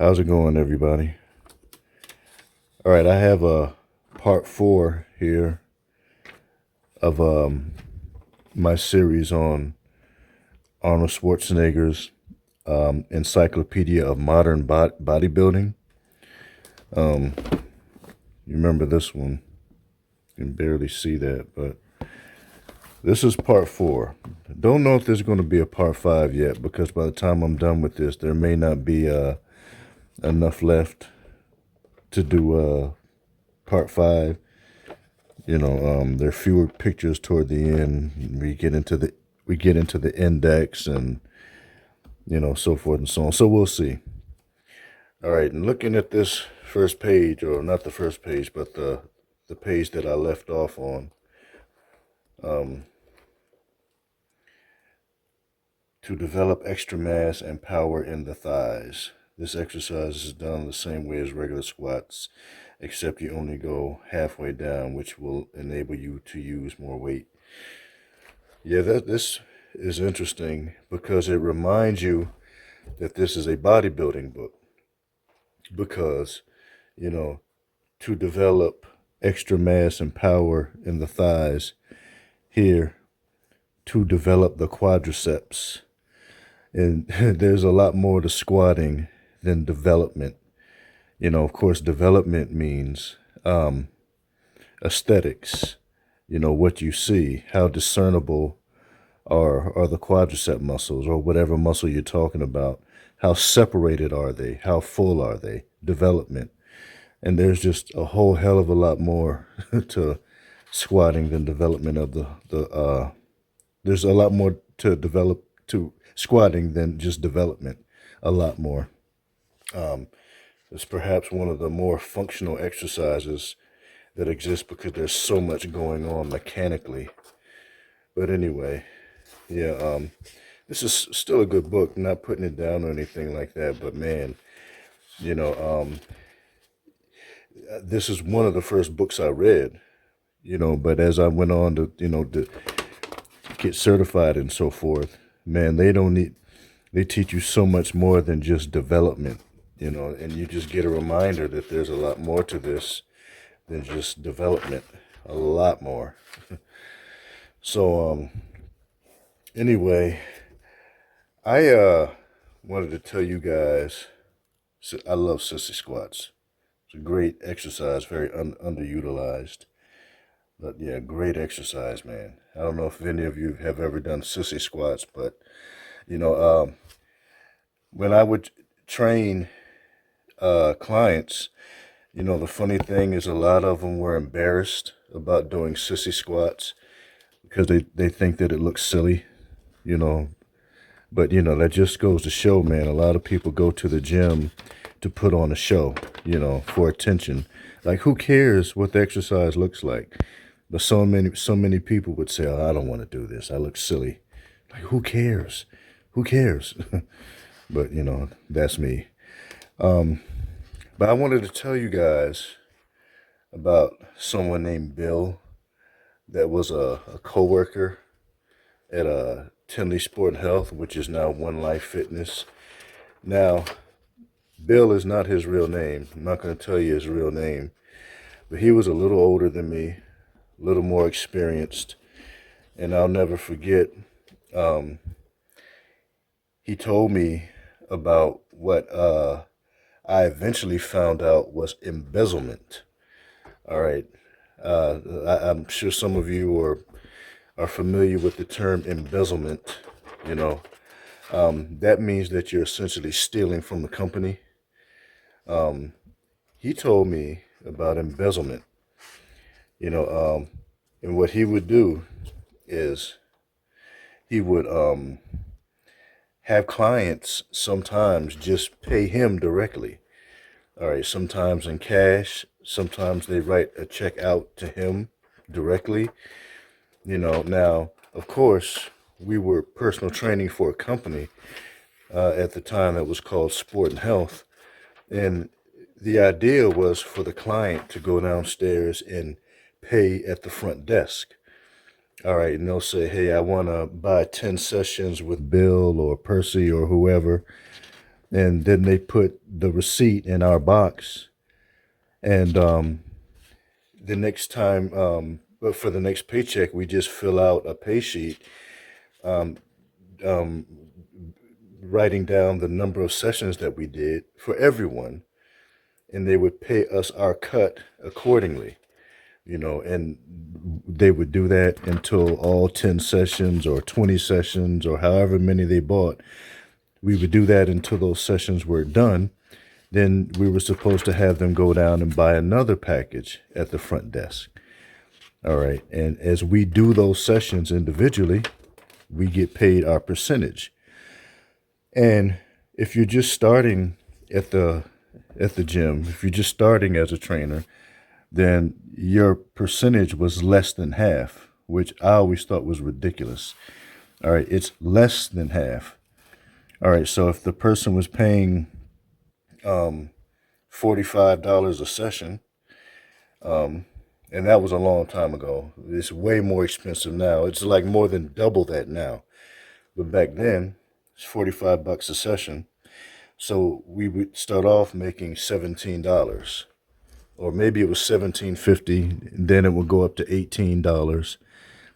How's it going, everybody? All right, I have a part 4 here of my series on Arnold Schwarzenegger's Encyclopedia of Modern Bodybuilding. You remember this one? You can barely see that, but this is part 4. Don't know if there's going to be a part 5 yet, because by the time I'm done with this, there may not be enough left to do part 5. There are fewer pictures toward the end. We get into the index and so forth and so on. So we'll see. All right, and looking at this first page, or not the first page, but the page that I left off on. To develop extra mass and power in the thighs. This exercise is done the same way as regular squats, except you only go halfway down, which will enable you to use more weight. Yeah, this is interesting because it reminds you that this is a bodybuilding book. Because, to develop extra mass and power in the thighs, here, to develop the quadriceps. And there's a lot more to squatting than development. Of course, development means aesthetics. What you see, how discernible are the quadricep muscles, or whatever muscle you're talking about. How separated are they? How full are they? Development. And there's just a whole hell of a lot more to squatting than development of there's a lot more to squatting than just development. A lot more. It's perhaps one of the more functional exercises that exist because there's so much going on mechanically. But anyway, yeah, this is still a good book. Not putting it down or anything like that, but man, this is one of the first books I read. But as I went on to get certified and so forth, man, they teach you so much more than just development, and you just get a reminder that there's a lot more to this than just development, a lot more. So, anyway, I wanted to tell you guys, I love sissy squats. It's a great exercise, very underutilized. But yeah, great exercise, man. I don't know if any of you have ever done sissy squats, but when I would train clients, the funny thing is a lot of them were embarrassed about doing sissy squats because they think that it looks silly, But, that just goes to show, man, a lot of people go to the gym to put on a show, for attention. Like, who cares what the exercise looks like? But so many people would say, oh, I don't want to do this. I look silly. Like, who cares? Who cares? But, that's me. But I wanted to tell you guys about someone named Bill that was a coworker at Tinley Sport and Health, which is now One Life Fitness. Now, Bill is not his real name. I'm not going to tell you his real name. But he was a little older than me, a little more experienced. And I'll never forget, he told me about what I eventually found out was embezzlement. All right. I'm sure some of you are familiar with the term embezzlement. That means that you're essentially stealing from the company. He told me about embezzlement, and what he would do is he would have clients sometimes just pay him directly. All right, sometimes in cash, sometimes they write a check out to him directly. Now, of course, we were personal training for a company at the time that was called Sport and Health. And the idea was for the client to go downstairs and pay at the front desk. All right, and they'll say, hey, I want to buy 10 sessions with Bill or Percy or whoever. and then they put the receipt in our box. And the next time, but for the next paycheck, we just fill out a pay sheet, um, writing down the number of sessions that we did for everyone, and they would pay us our cut accordingly. And they would do that until all 10 sessions or 20 sessions or however many they bought. We would do that until those sessions were done. Then we were supposed to have them go down and buy another package at the front desk. All right. And as we do those sessions individually, we get paid our percentage. And if you're just starting at the gym, if you're just starting as a trainer, then your percentage was less than half, which I always thought was ridiculous. All right, it's less than half. All right, so if the person was paying $45 a session, and that was a long time ago. It's way more expensive now. It's like more than double that now. But back then, it's $45 a session. So we would start off making $17. Or maybe it was $17.50, then it would go up to $18,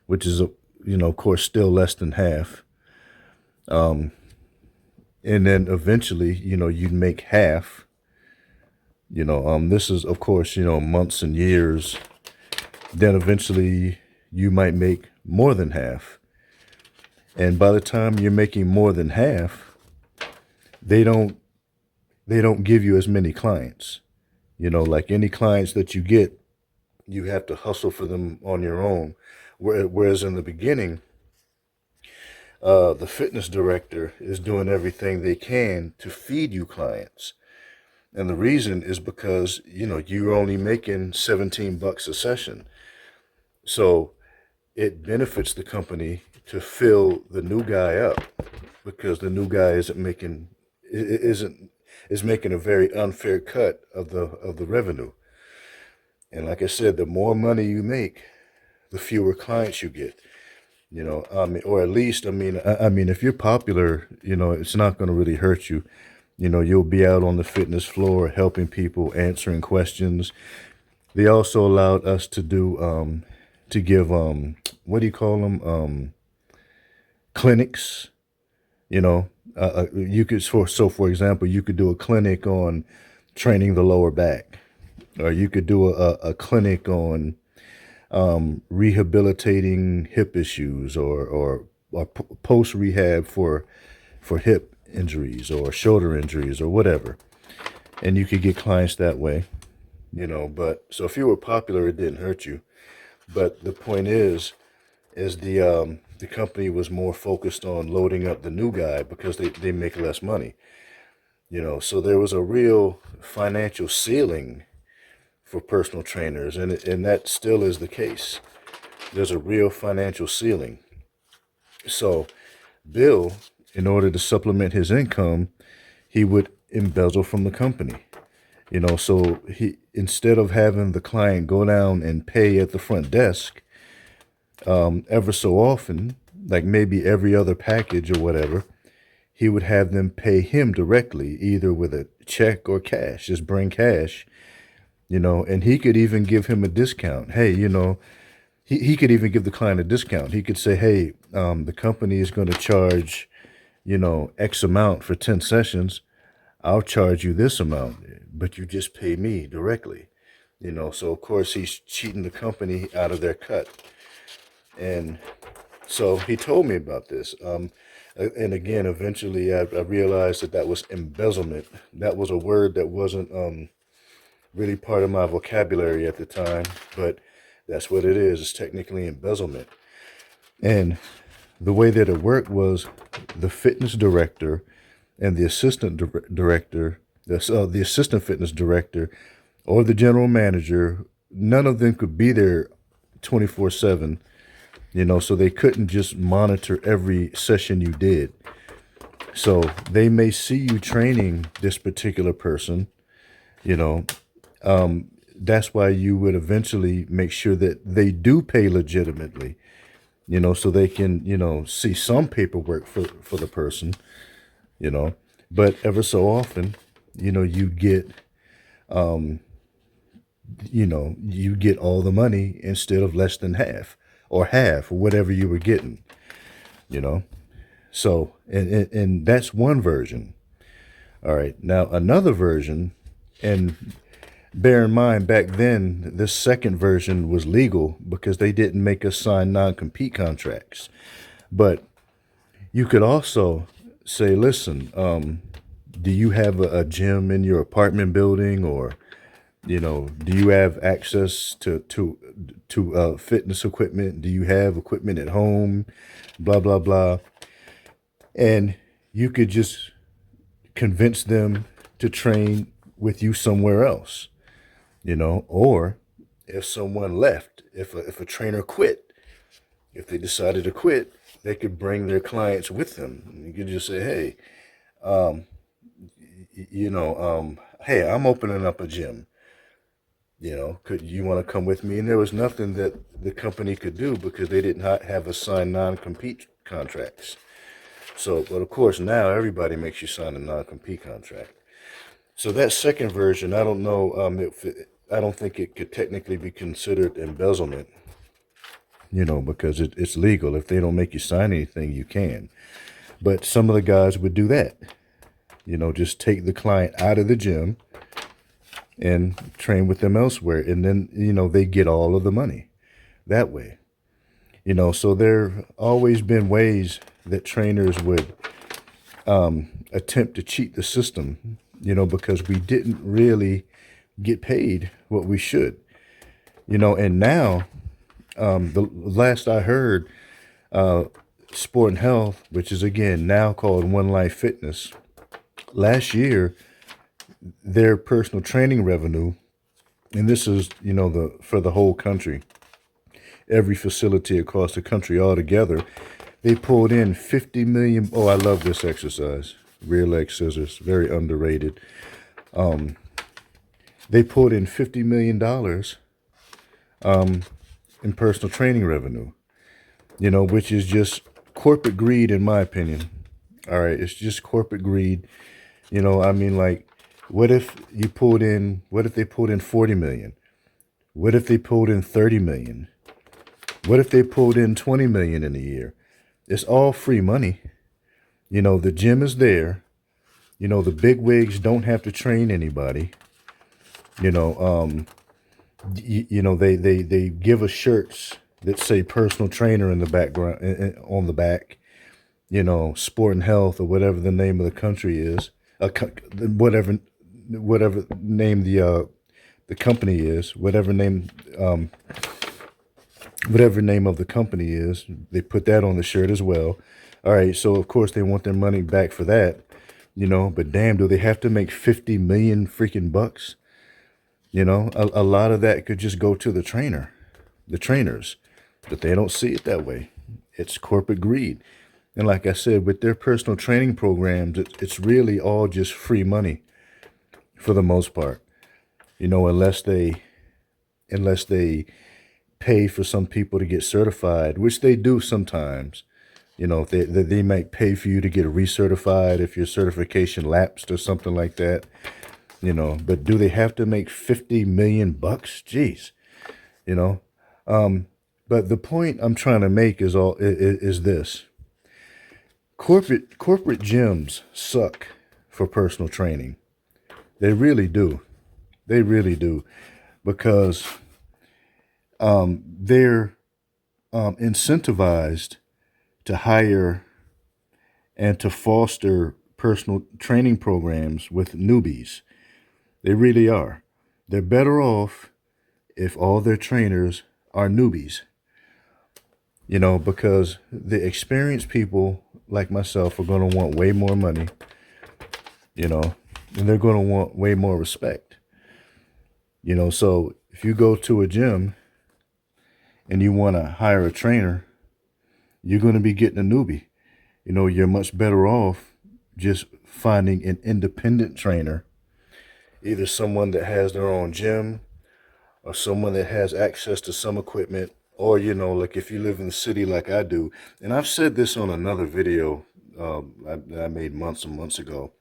which is, of course, still less than half. And then eventually, you'd make half. This is, of course, months and years. Then eventually you might make more than half. And by the time you're making more than half, they don't give you as many clients. Like any clients that you get, you have to hustle for them on your own. Whereas in the beginning, the fitness director is doing everything they can to feed you clients. And the reason is because, you're only making $17 a session. So it benefits the company to fill the new guy up, because the new guy is making a very unfair cut of the revenue. And like I said, the more money you make, the fewer clients you get. Or at least, if you're popular, it's not going to really hurt you. You'll be out on the fitness floor helping people, answering questions. They also allowed us to give what do you call them? Clinics. You could, for example, you could do a clinic on training the lower back, or you could do a clinic on rehabilitating hip issues, or post rehab for hip injuries or shoulder injuries or whatever. And you could get clients that way, but so if you were popular, it didn't hurt you. But the point is the company was more focused on loading up the new guy because they make less money. So there was a real financial ceiling for personal trainers, and that still is the case. There's a real financial ceiling. So Bill, in order to supplement his income, he would embezzle from the company. So he, instead of having the client go down and pay at the front desk, ever so often, like maybe every other package or whatever, he would have them pay him directly, either with a check or cash. Just bring cash, and he could even give him a discount. Hey, he could even give the client a discount. He could say, hey, the company is going to charge, X amount for 10 sessions. I'll charge you this amount, but you just pay me directly. So of course he's cheating the company out of their cut. And so he told me about this. And again, eventually I realized that was embezzlement. That was a word that wasn't really part of my vocabulary at the time, but that's what it is. It's technically embezzlement. And the way that it worked was the fitness director and the assistant director, the assistant fitness director, or the general manager, none of them could be there 24/7. So they couldn't just monitor every session you did. So they may see you training this particular person, that's why you would eventually make sure that they do pay legitimately, so they can, see some paperwork for the person, But ever so often, you get, you get all the money instead of less than half or half or whatever you were getting, you know. So, and that's one version. All right. Now, another version, and bear in mind, back then, this second version was legal because they didn't make us sign non-compete contracts. But you could also say, listen, do you have a gym in your apartment building, or, do you have access to fitness equipment? Do you have equipment at home? Blah, blah, blah. And you could just convince them to train with you somewhere else, or if someone left, if a trainer quit, if they decided to quit, they could bring their clients with them. You could just say, hey, hey, I'm opening up a gym. Could you want to come with me? And there was nothing that the company could do because they did not have a signed non-compete contracts. So, but of course now everybody makes you sign a non-compete contract. So that second version, I don't know, I don't think it could technically be considered embezzlement, because it's legal. If they don't make you sign anything, you can. But some of the guys would do that, just take the client out of the gym and train with them elsewhere. And then, they get all of the money that way. So there always been ways that trainers would attempt to cheat the system, because we didn't really get paid what we should, and now, the last I heard, Sport and Health, which is again now called One Life Fitness, last year, their personal training revenue, and this is, for the whole country, every facility across the country altogether, they pulled in 50 million. Oh, I love this exercise. Rear leg scissors, very underrated. They pulled in $50 million in personal training revenue, which is just corporate greed, in my opinion. All right, it's just corporate greed. I mean, like, what if they pulled in 40 million? What if they pulled in 30 million? What if they pulled in 20 million in a year? It's all free money. The gym is there. The big wigs don't have to train anybody. They give us shirts that say personal trainer in the background, on the back, Sport and Health, or whatever the name of the country is, whatever name the company is, whatever name of the company is, they put that on the shirt as well. All right, so of course they want their money back for that, but damn, do they have to make 50 million freaking bucks? A lot of that could just go to the trainers, but they don't see it that way. It's corporate greed. And like I said, with their personal training programs, it's really all just free money for the most part, unless they pay for some people to get certified, which they do sometimes. If they might pay for you to get recertified if your certification lapsed or something like that. But do they have to make 50 million bucks? Jeez, but the point I'm trying to make is this: corporate gyms suck for personal training. They really do. They really do, because they're incentivized to hire and to foster personal training programs with newbies. They really are. They're better off if all their trainers are newbies, because the experienced people like myself are going to want way more money, and they're going to want way more respect, so if you go to a gym and you want to hire a trainer, you're going to be getting a newbie. You're much better off just finding an independent trainer, either someone that has their own gym or someone that has access to some equipment, or, like if you live in the city like I do. And I've said this on another video that I made months and months ago.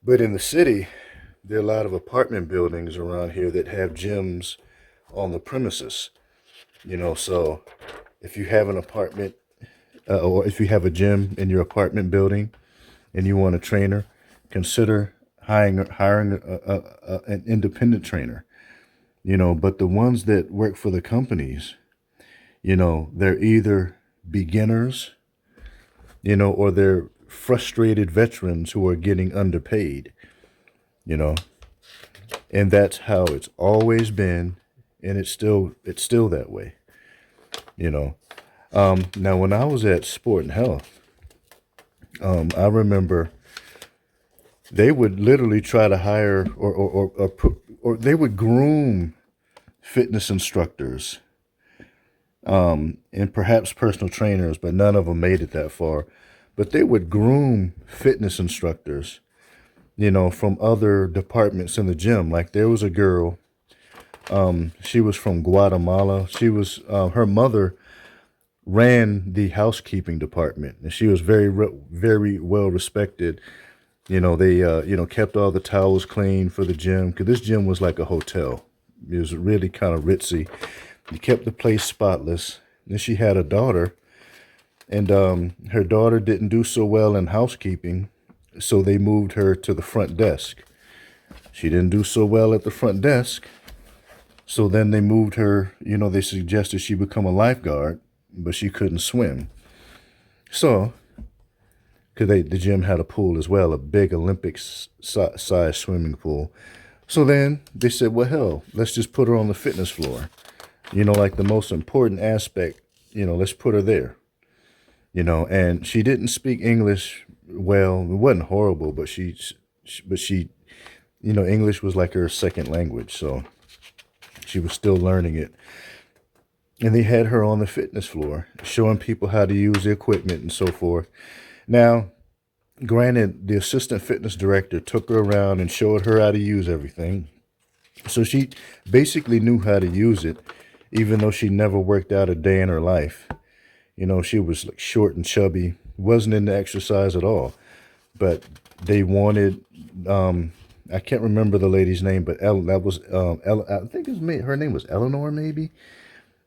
But in the city, there are a lot of apartment buildings around here that have gyms on the premises. So if you have an apartment or if you have a gym in your apartment building and you want a trainer, consider hiring an independent trainer. But the ones that work for the companies, they're either beginners, or they're frustrated veterans who are getting underpaid, and that's how it's always been, and it's still that way. Now when I was at Sport and Health, I remember they would literally try to hire or they would groom fitness instructors, and perhaps personal trainers, but none of them made it that far. But they would groom fitness instructors, from other departments in the gym. Like there was a girl, she was from Guatemala. She was, her mother ran the housekeeping department, and she was very well respected. They, kept all the towels clean for the gym, because this gym was like a hotel. It was really kind of ritzy. They kept the place spotless. Then she had a daughter, and her daughter didn't do so well in housekeeping, so they moved her to the front desk. She didn't do so well at the front desk, so then they moved her, they suggested she become a lifeguard, but she couldn't swim. So, because the gym had a pool as well, a big Olympic-sized swimming pool. So then they said, well, hell, let's just put her on the fitness floor. Like the most important aspect, let's put her there. And she didn't speak English well. It wasn't horrible, but she, English was like her second language. So she was still learning it. And they had her on the fitness floor, showing people how to use the equipment and so forth. Now, granted, the assistant fitness director took her around and showed her how to use everything. So she basically knew how to use it, even though she never worked out a day in her life. She was like short and chubby, wasn't into exercise at all. But they wanted, I can't remember the lady's name, but I think her name was Eleanor, maybe.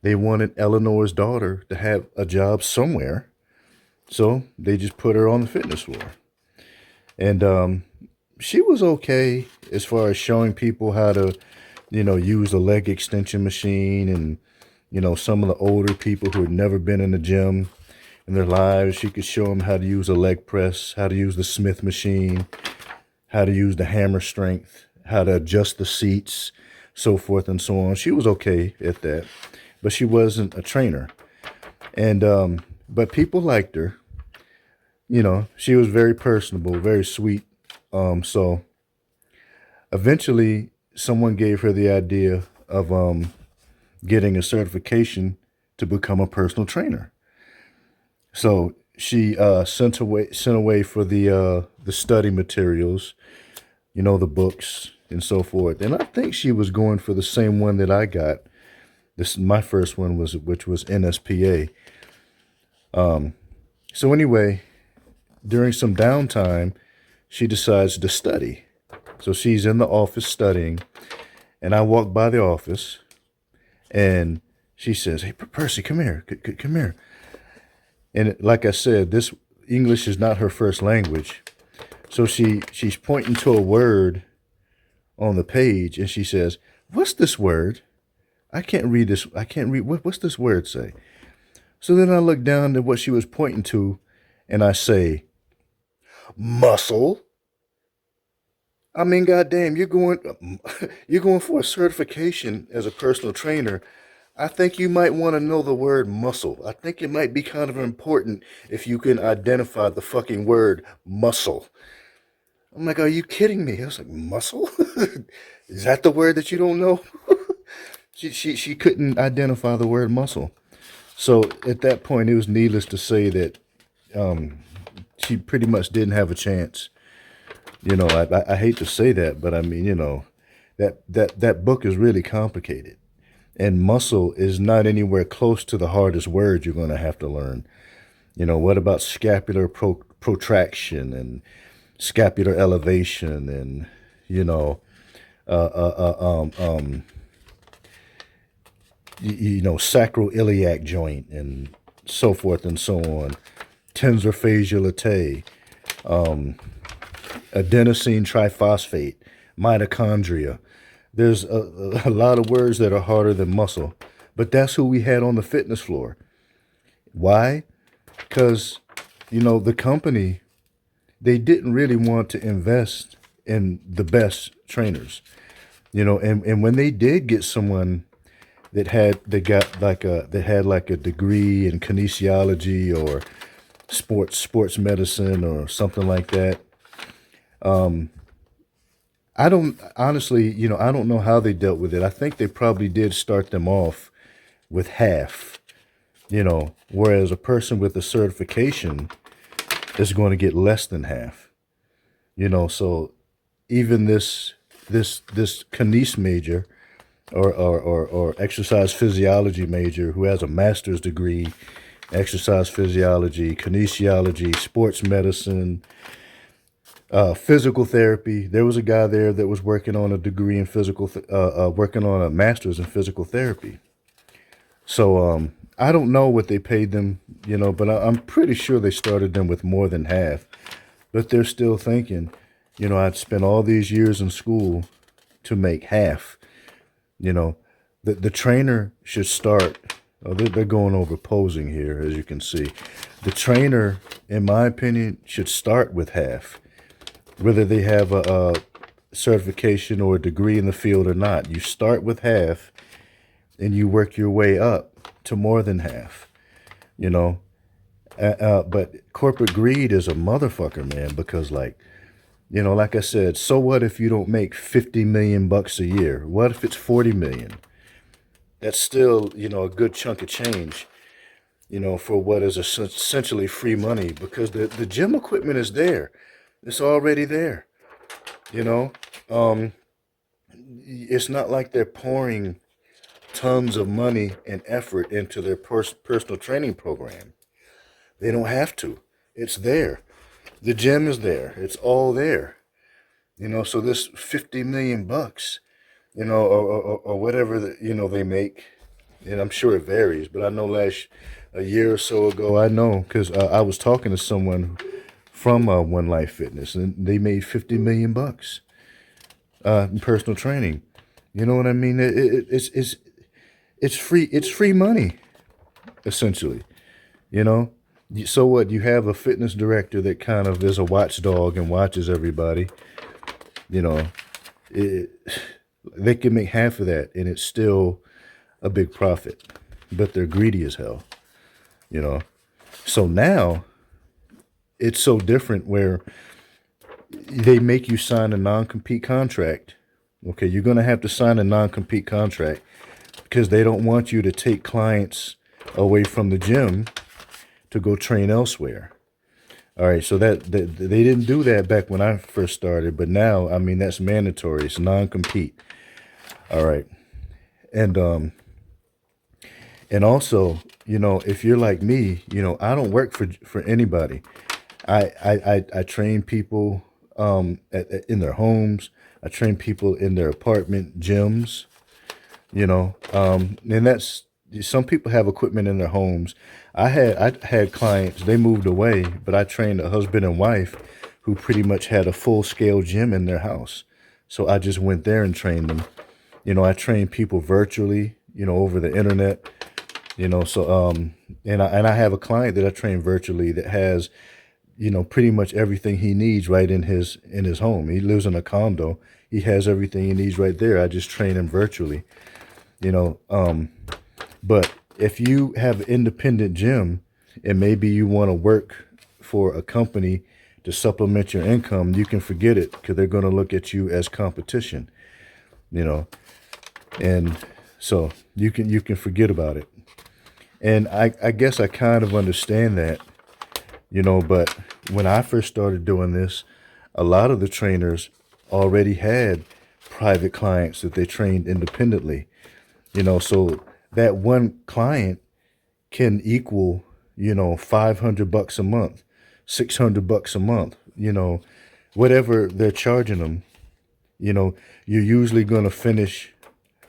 They wanted Eleanor's daughter to have a job somewhere. So they just put her on the fitness floor. And she was okay as far as showing people how to, use the leg extension machine. And, some of the older people who had never been in the gym in their lives, she could show them how to use a leg press, how to use the Smith machine, how to use the hammer strength, how to adjust the seats, so forth and so on. She was okay at that, but she wasn't a trainer. And, but people liked her. She was very personable, very sweet. So eventually someone gave her the idea of getting a certification to become a personal trainer. So she sent away for the study materials, the books and so forth. And I think she was going for the same one that I got. My first one which was NSPA. So anyway, during some downtime, she decides to study. So she's in the office studying, and I walk by the office, and she says, "Hey, Percy, come here, come here." And like I said, this English is not her first language. So she's pointing to a word on the page, and she says, "What's this word? I can't read this. I can't read. What's this word say?" So then I look down at what she was pointing to, and I say, "Muscle." I mean, goddamn, you're going for a certification as a personal trainer. I think you might want to know the word muscle. I think it might be kind of important if you can identify the fucking word muscle. I'm like, are you kidding me? I was like, muscle? Is that the word that you don't know? She couldn't identify the word muscle. So at that point, it was needless to say that she pretty much didn't have a chance. I hate to say that, but I mean, that book is really complicated. And muscle is not anywhere close to the hardest word you're going to have to learn. What about scapular protraction and scapular elevation and, you know, uh, uh, uh, um, um, sacroiliac joint and so forth and so on, tensor fascia latae, adenosine triphosphate, mitochondria. There's a lot of words that are harder than muscle, but that's who we had on the fitness floor. Why? Because, the company, they didn't really want to invest in the best trainers, and when they did get someone that had like a degree in kinesiology or sports medicine or something like that. I don't honestly, I don't know how they dealt with it. I think they probably did start them off with half, whereas a person with a certification is going to get less than half, so even this kines major or exercise physiology major who has a master's degree, exercise physiology, kinesiology, sports medicine, physical therapy. There was a guy there that was working on a degree in working on a master's in physical therapy. So I don't know what they paid them, but I'm pretty sure they started them with more than half. But they're still thinking, I'd spent all these years in school to make half. The trainer should start. Oh, they're going over posing here, as you can see. The trainer, in my opinion, should start with half, whether they have a certification or a degree in the field or not. You start with half, and you work your way up to more than half. But corporate greed is a motherfucker, man. Because like I said, so what if you don't make 50 million bucks a year? What if it's 40 million? That's still, a good chunk of change, for what is essentially free money, because the gym equipment is there. It's already there, It's not like they're pouring tons of money and effort into their personal training program. They don't have to. It's there. The gym is there. It's all there. So this 50 million bucks, or whatever they make, and I'm sure it varies, but I know a year or so ago, I know because I was talking to someone from One Life Fitness, and they made 50 million bucks in personal training. You know what I mean? It's free money, essentially. So what? You have a fitness director that kind of is a watchdog and watches everybody. They can make half of that, and it's still a big profit, but they're greedy as hell. So now it's so different where they make you sign a non-compete contract. Okay, you're going to have to sign a non-compete contract because they don't want you to take clients away from the gym to go train elsewhere. All right, so that they didn't do that back when I first started, but now, I mean, that's mandatory. It's non-compete. All right, and also, if you're like me, I don't work for anybody. I train people in their homes. I train people in their apartment gyms. And that's, some people have equipment in their homes. I had clients, they moved away, but I trained a husband and wife who pretty much had a full-scale gym in their house. So I just went there and trained them. I train people virtually, over the internet. So and I have a client that I train virtually that has, pretty much everything he needs right in his home. He lives in a condo. He has everything he needs right there. I just train him virtually. But if you have an independent gym and maybe you want to work for a company to supplement your income, you can forget it because they're going to look at you as competition, and so you can forget about it. And I guess I kind of understand that, but when I first started doing this, a lot of the trainers already had private clients that they trained independently, so that one client can equal, $500 a month. $600 a month, whatever they're charging them, you're usually going to finish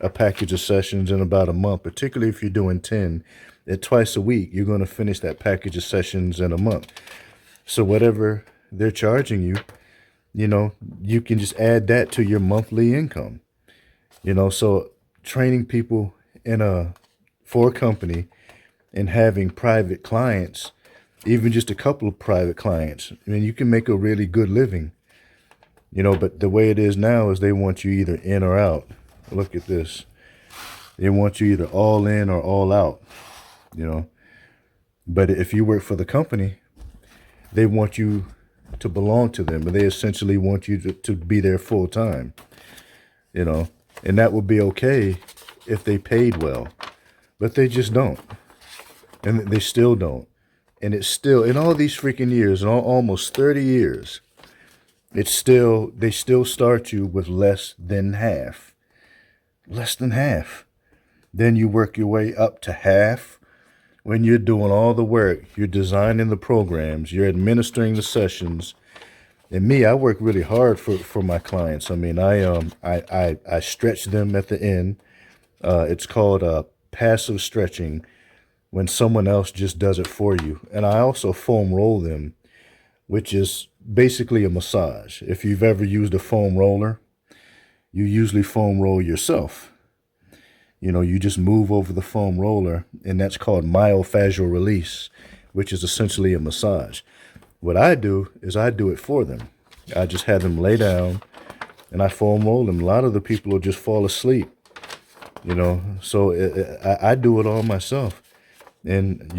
a package of sessions in about a month, particularly if you're doing 10 at twice a week. You're going to finish that package of sessions in a month. So whatever they're charging you, you can just add that to your monthly income. So training people for a company and having private clients, even just a couple of private clients, you can make a really good living. But the way it is now is they want you either in or out. Look at this. They want you either all in or all out, But if you work for the company, they want you to belong to them, and they essentially want you to be there full time, and that would be okay if they paid well, but they just don't, and they still don't. And it's still, in all these freaking years, in almost 30 years, they still start you with less than half. Less than half. Then you work your way up to half when you're doing all the work. You're designing the programs, you're administering the sessions. And me, I work really hard for my clients. I stretch them at the end. It's called passive stretching, when someone else just does it for you. And I also foam roll them, which is basically a massage. If you've ever used a foam roller, you usually foam roll yourself. You just move over the foam roller, and that's called myofascial release, which is essentially a massage. What I do is I do it for them. I just have them lay down, and I foam roll them. A lot of the people will just fall asleep, So I do it all myself. And,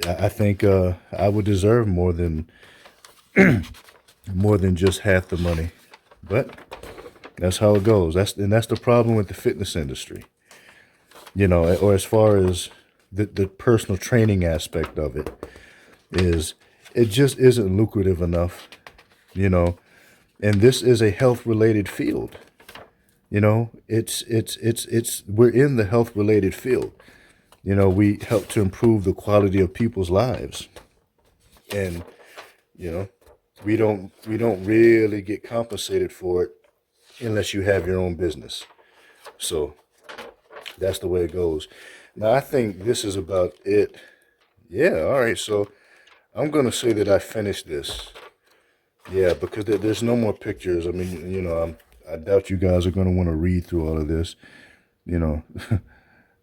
I think I would deserve more than just half the money. But that's how it goes. That's the problem with the fitness industry. Or as far as the personal training aspect of it, is it just isn't lucrative enough, and this is a health related field. It's we're in the health related field. We help to improve the quality of people's lives, and we don't really get compensated for it unless you have your own business. So that's the way it goes. Now I think this is about it. Yeah, all right. So I'm gonna say that I finished this. Yeah, because there's no more pictures. I doubt you guys are gonna want to read through all of this.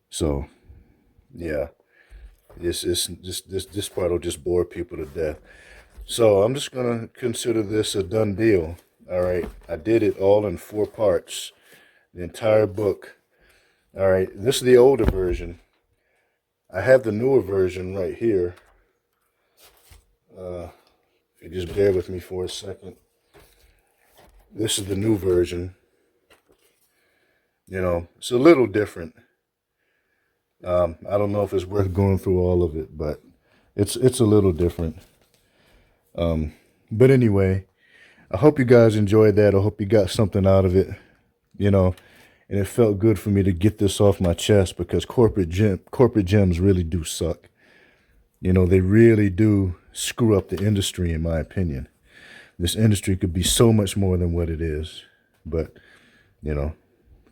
So. Yeah, this part will just bore people to death. So I'm just gonna consider this a done deal. All right, I did it all in 4 parts, the entire book. All right, this is the older version. I have the newer version right here. If you just bear with me for a second. This is the new version. It's a little different. I don't know if it's worth going through all of it, but it's a little different. But anyway, I hope you guys enjoyed that. I hope you got something out of it, and it felt good for me to get this off my chest, because corporate gyms really do suck. They really do screw up the industry, in my opinion. This industry could be so much more than what it is, but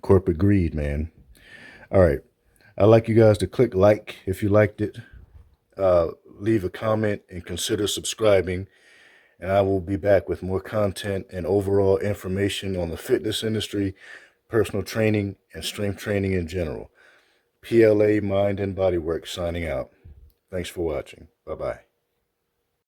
corporate greed, man. All right. I'd like you guys to click like if you liked it, leave a comment, and consider subscribing. And I will be back with more content and overall information on the fitness industry, personal training, and strength training in general. PLA Mind and Bodyworks signing out. Thanks for watching. Bye-bye.